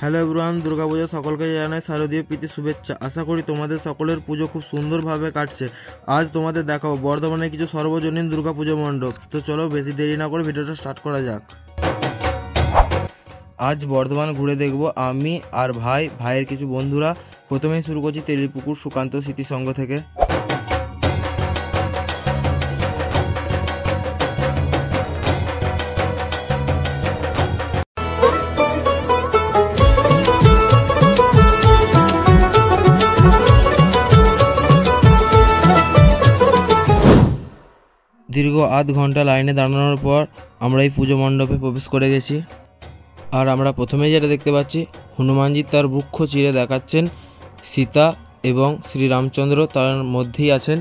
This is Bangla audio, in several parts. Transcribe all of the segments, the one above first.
হ্যালো এভরিওয়ান, দুর্গাপূজা সকলকে জানাই শারদীয় প্রীতি শুভেচ্ছা। আশা করি তোমাদের সকলের পুজো খুব সুন্দরভাবে কাটছে। আজ তোমাদের দেখাবো বর্ধমানের কিছু সর্বজনীন দুর্গাপুজো মণ্ডপ। তো চলো বেশি দেরি না করে ভিডিওটা স্টার্ট করা যাক। আজ বর্ধমান ঘুরে দেখব আমি আর ভাইয়ের কিছু বন্ধুরা। প্রথমেই শুরু করছি তেলিপুকুর সুকান্ত স্মৃতি সংঘ থেকে। দীর্ঘ আধ ঘন্টা লাইনে দাঁড়ানোর পর আমরা এই পুজো মণ্ডপে প্রবেশ করে গেছি। আর আমরা প্রথমেই যেটা দেখতে পাচ্ছি, হনুমানজি তার বৃক্ষ চিরে দেখাচ্ছেন, সীতা এবং শ্রীরামচন্দ্র তার মধ্যেই আছেন।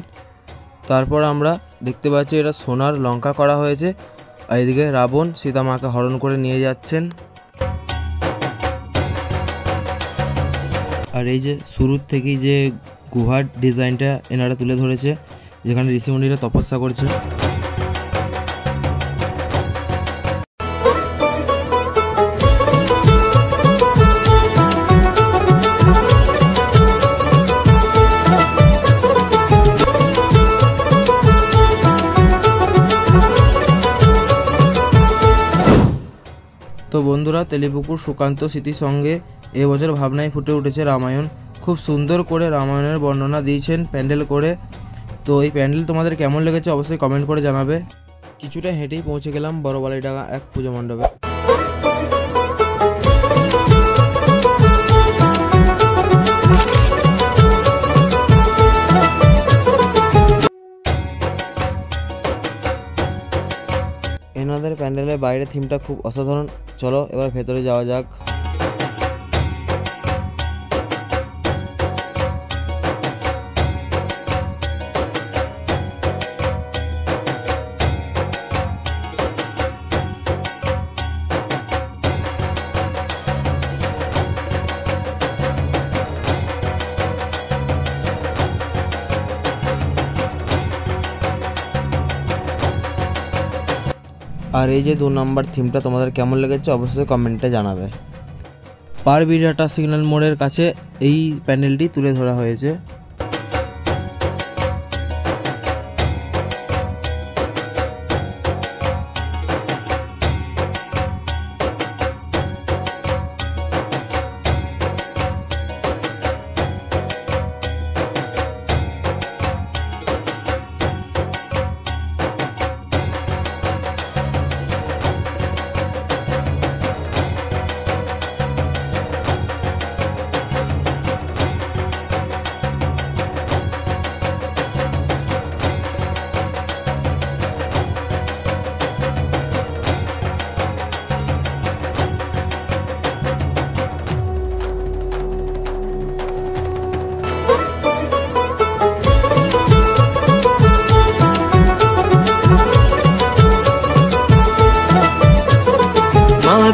তারপর আমরা দেখতে পাচ্ছি এটা সোনার লঙ্কা করা হয়েছে, আর এদিকে রাবণ সীতা মাকে হরণ করে নিয়ে যাচ্ছেন। আর এই যে শুরুর থেকেই যে গুহার ডিজাইনটা এনারা তুলে ধরেছে, যেখানে ঋষিমুনিরা তপস্যা করছে। তো বন্ধুরা, তেলিপুকুর সুকান্ত স্মৃতির সঙ্গে এবছর ভাবনায় ফুটে উঠেছে রামায়ণ। খুব সুন্দর করে রামায়ণের বর্ণনা দিয়েছেন প্যান্ডেল করে। তো এই প্যান্ডেল তোমাদের কেমন লেগেছে অবশ্যই কমেন্ট করে জানাবে। কিছুটা হেঁটেই পৌঁছে গেলাম বড়বালিডাঙ্গা এক পুজো মণ্ডপে। এনাদের প্যান্ডেলের বাইরে থিমটা খুব অসাধারণ। চলো এবার ভেতরে যাওয়া যাক। আর এই যে 2 নম্বর থিমটা তোমাদের কেমন লেগেছে অবশ্যই কমেন্টে জানাবে। পারবিরহাটা সিগন্যাল মোড়ের কাছে এই প্যান্ডেলটি তুলে ধরা হয়েছে।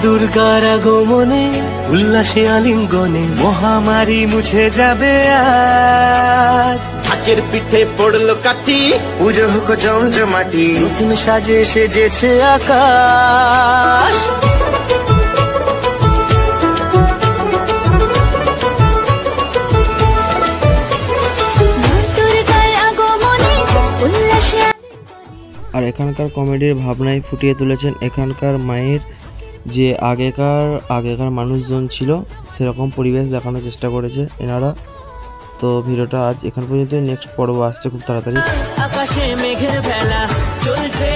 দুর্গার আগমনে উল্লাসে আলিঙ্গনে মহামারী মুছে যাবে আজ। ঢাকের পিঠে পড়লো কাঠি, পুজো হোক জমজমাটি, নতুন সাজে সেজেছে আকাশ। আর এখানকার কমেডির ভাবনায় ফুটিয়ে তুলেছেন এখানকার মায়ের যে আগেকার মানুষজন ছিল সেরকম পরিবেশ দেখানোর চেষ্টা করেছে এনারা। তো ভিডিওটা আজ এখান পর্যন্ত, নেক্সট পর্ব আসছে খুব তাড়াতাড়ি। আকাশে মেঘের বেলা চলছে।